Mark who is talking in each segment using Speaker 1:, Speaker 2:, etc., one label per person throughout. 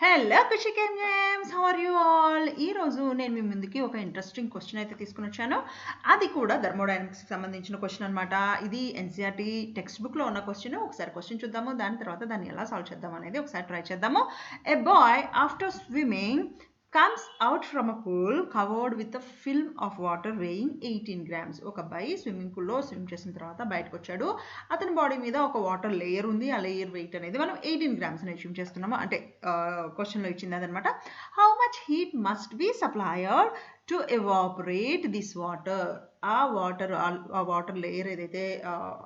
Speaker 1: Hello కుషికెన్యమ్స్, how are you all? ఈరోజు నేను మీ ముందుకి ఒక ఇంట్రెస్టింగ్ క్వశ్చన్ అయితే తీసుకుని వచ్చాను. అది కూడా థర్మోడైనమిక్స్కి సంబంధించిన క్వశ్చన్ అనమాట. ఇది ఎన్సీఆర్టీ టెక్స్ట్ బుక్లో ఉన్న క్వశ్చన్. ఒకసారి క్వశ్చన్ చూద్దాము, దాని తర్వాత దాన్ని ఎలా సాల్వ్ చేద్దాం అనేది ఒకసారి ట్రై చేద్దాము. A boy after swimming comes out from a pool covered with a film of water weighing 18 grams. ఒక అబ్బాయి స్విమ్మింగ్ పూల్లో స్విమ్ చేసిన తర్వాత బయటకు వచ్చాడు. అతని బాడీ మీద ఒక వాటర్ లేయర్ ఉంది. ఆ లేయర్ వెయిట్ అనేది మనం 18 గ్రామ్స్ అని అస్యూమ్ చేస్తున్నాము. అంటే క్వశ్చన్లో ఇచ్చింది అదనమాట. How much heat must be supplied to evaporate this water. ఆ వాటర్ లేయర్ ఏదైతే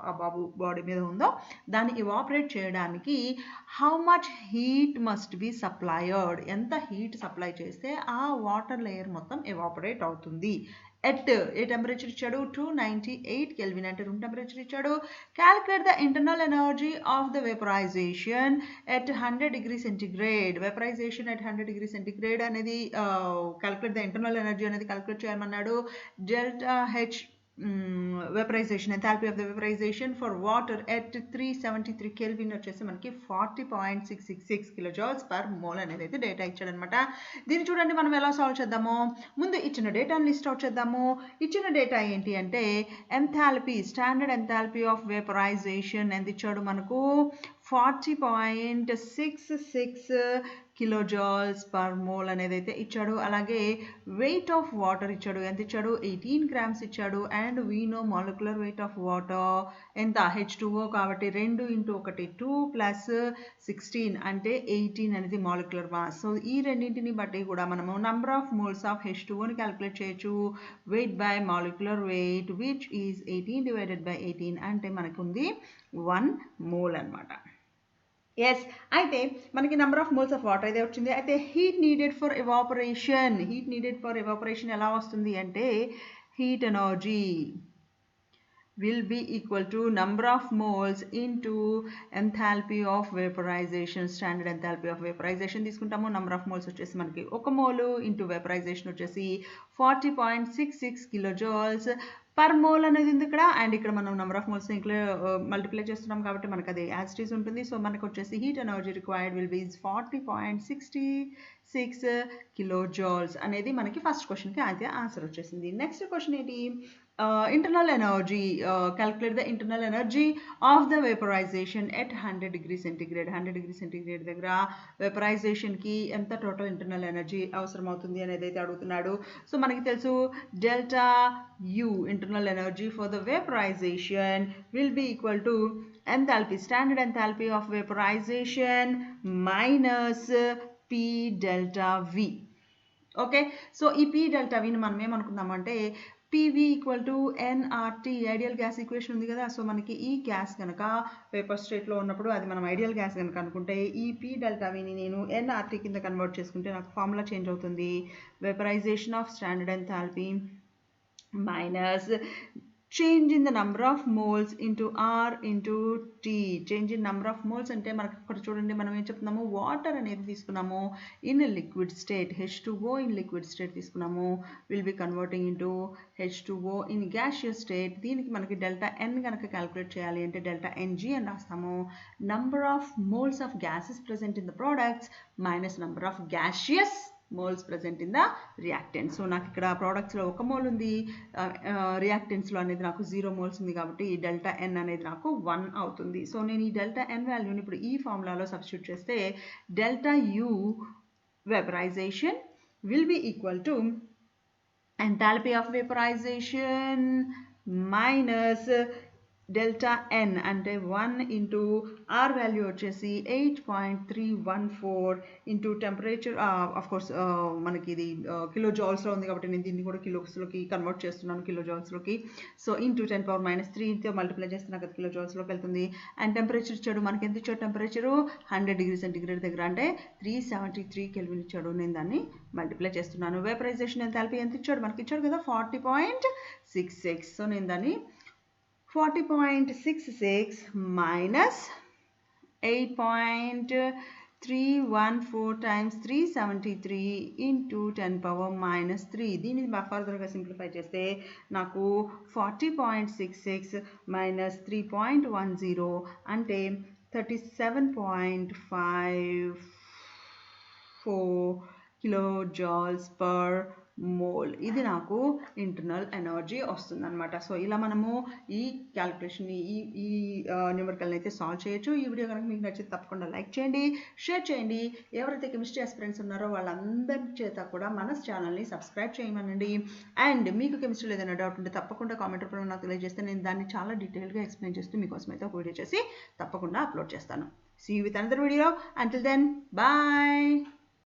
Speaker 1: ఆ బాబు బాడీ మీద ఉందో దాన్ని ఎవాపరేట్ చేయడానికి how much heat must be supplied, ఎంత హీట్ సప్లై చేస్తే ఆ వాటర్ లేయర్ మొత్తం ఎవాపరేట్ అవుతుంది. ఎట్ ఏ టెంపరేచర్ ఇచ్చాడు? 298 కెల్విన్ అంటే రూమ్ టెంపరేచర్ ఇచ్చాడు. Calculate the internal energy of the vaporisation at 100 degree centigrade. Vaporisation at 100 degree centigrade అనేది calculate the internal energy అనేది క్యాలిక్యులేట్ చేయమన్నాడు. Delta H vaporization, enthalpy of the vaporization for water at 373 Kelvin వచ్చేసి మనకి 40.666 kilojoules per mole అనేది అయితే data ఇచ్చాడనమాట. దీన్ని చూడండి మనం ఎలా సాల్వ్ చేద్దాము. ముందు ఇచ్చిన డేటాని లిస్ట్ అవుట్ చేద్దాము. ఇచ్చిన డేటా ఏంటి అంటే enthalpy, standard enthalpy of vaporisation ఎంత ఇచ్చాడు మనకు? 40.66 కిలోజౌల్స్ పర్ మోల్ అనేది అయితే ఇచ్చాడు. అలాగే వెయిట్ ఆఫ్ వాటర్ ఇచ్చాడు. ఎంత ఇచ్చాడు? 18 గ్రామ్స్ ఇచ్చాడు. And we know molecular weight of water ఎంత? H2O కాబట్టి 2 × 1 2 + 16 అంటే 18 అనేది మాలిక్యులర్ మాస్. సో ఈ రెండింటిని బట్టి కూడా మనము నంబర్ ఆఫ్ మోల్స్ ఆఫ్ H2Oని క్యాలిక్యులేట్ చేయొచ్చు. Weight by molecular weight which is 18 divided by 18 అంటే మనకు ఉంది 1 మోల్ అనమాట. ఎస్, అయితే మనకి number of moles of water అయితే వచ్చింది. అయితే హీట్ నీడెడ్ ఫర్ ఎవాపరేషన్ ఎలా వస్తుంది అంటే heat energy will be equal to number of moles into enthalpy of vaporization. Standard enthalpy of vaporization తీసుకుంటాము. number of moles వచ్చేసి మనకి 1 మోల్ ఇంటూ vaporization వచ్చేసి 40.66 kilojoules పర్ మోల్ అనేది ఉంది ఇక్కడ. అండ్ ఇక్కడ మనం నెంబర్ ఆఫ్ మోల్స్ మల్టిప్లై చేస్తున్నాం కాబట్టి మనకు అది యాజ్ ఇట్ ఈస్ ఉంటుంది. సో మనకు వచ్చేసి heat energy required will be 40.66 kilojoules అనేది మనకి ఫస్ట్ క్వశ్చన్కి అయితే ఆన్సర్ వచ్చేసింది. నెక్స్ట్ క్వశ్చన్ ఏంటి? Internal energy, calculate the internal energy of the vaporization at 100 degree centigrade. 100 degree centigrade దగ్గర vaporization కి ఎంత టోటల్ ఇంటర్నల్ ఎనర్జీ అవసరం అవుతుంది అనేది అయితే అడుగుతున్నాడు. సో మనకి తెలుసు delta you internal energy for the vaporization will be equal to enthalpy, standard enthalpy of vaporization minus P delta V. Okay, so ఈ P delta Vని మనం ఏమనుకుందామంటే PV equal to NRT, ideal gas equation ఉంది కదా. So మనకి ఈ gas కనుక paper స్టేట్లో ఉన్నప్పుడు అది మనం ఐడియల్ గ్యాస్ కనుక అనుకుంటే ఈ P delta Vని నేను NRT కింద కన్వర్ట్ చేసుకుంటే నాకు ఫార్ములా చేంజ్ అవుతుంది. Vaporisation of standard enthalpy minus change in the number of moles into R into T. Change in number of moles అంటే మనకు ఇక్కడ చూడండి మనం ఏం చెప్తున్నాము, వాటర్ అనేది తీసుకున్నాము in liquid state, H2O in liquid state తీసుకున్నాము. Will be converting into H2O in gaseous state. దీనికి మనకి డెల్టా N కనుక క్యాలిక్యులేట్ చేయాలి అంటే డెల్టా NG అని రాస్తాము. Number of moles of gases present in the products minus number of gaseous moles present in the reactants. So నాకు ఇక్కడ ప్రోడక్ట్స్లో 1 mole ఉంది, రియాక్టెంట్స్లో అనేది నాకు 0 మోల్స్ ఉంది కాబట్టి ఈ డెల్టా N అనేది నాకు 1 అవుతుంది. సో నేను ఈ డెల్టా N వాల్యూని ఇప్పుడు ఈ ఫార్ములాలో సబ్స్టిట్యూట్ చేస్తే delta U vaporization will be equal to enthalpy of vaporization minus delta N అంటే 1 ఇంటూ R వాల్యూ వచ్చేసి 8.314 ఇంటూ టెంపరేచర్. ఆఫ్ కోర్స్ మనకి ఇది కిలో జౌల్స్లో ఉంది కాబట్టి నేను దీన్ని కూడా కిలోస్లోకి కన్వర్ట్ చేస్తున్నాను, కిలో జౌల్స్లోకి. సో ఇంటూ 10⁻³ మల్టిప్లై చేస్తున్నా కదా కిలో జౌల్స్లోకి వెళ్తుంది. అండ్ టెంపరేచర్ ఇచ్చాడు మనకి, ఎంత ఇచ్చాడు టెంపరేచరు? 100 డిగ్రీ సెంటిగ్రేడ్ దగ్గర అంటే 373 కెల్విన్ ఇచ్చాడు. నేను దాన్ని మల్టిప్లై చేస్తున్నాను. వేపరైజేషన్ ఎంథాల్పీ ఎంత ఇచ్చాడు? మనకి ఇచ్చాడు కదా 40.66. సో నేను దాన్ని 40.66 minus 8.314 times 373 into 10⁻³ దీన్ని ఫర్దర్గా సింప్లిఫై చేస్తే నాకు 40.66 minus 3.10 అంటే 37.5 kilojoules per mole. ఇది నాకు ఇంటర్నల్ ఎనర్జీ వస్తుంది అనమాట. సో ఇలా మనము ఈ క్యాలిక్యులేషన్ని ఈ న్యూమరికల్ని అయితే సాల్వ్ చేయొచ్చు. ఈ వీడియో కనుక మీకు నచ్చితే తప్పకుండా లైక్ చేయండి, షేర్ చేయండి. ఎవరైతే కెమిస్ట్రీ ఆస్పిరెంట్స్ ఉన్నారో వాళ్ళందరి చేత కూడా మన ఛానల్ని సబ్స్క్రైబ్ చేయమనండి. అండ్ మీకు కెమిస్ట్రీలో ఏదైనా డౌట్ ఉంటే తప్పకుండా కామెంట్ రూపంలో నాకు తెలియజేస్తే నేను దాన్ని చాలా డీటెయిల్గా ఎక్స్ప్లెయిన్ చేస్తూ మీకోసం అయితే ఒక వీడియో చేసి తప్పకుండా అప్లోడ్ చేస్తాను. See you with another video. Until then, bye.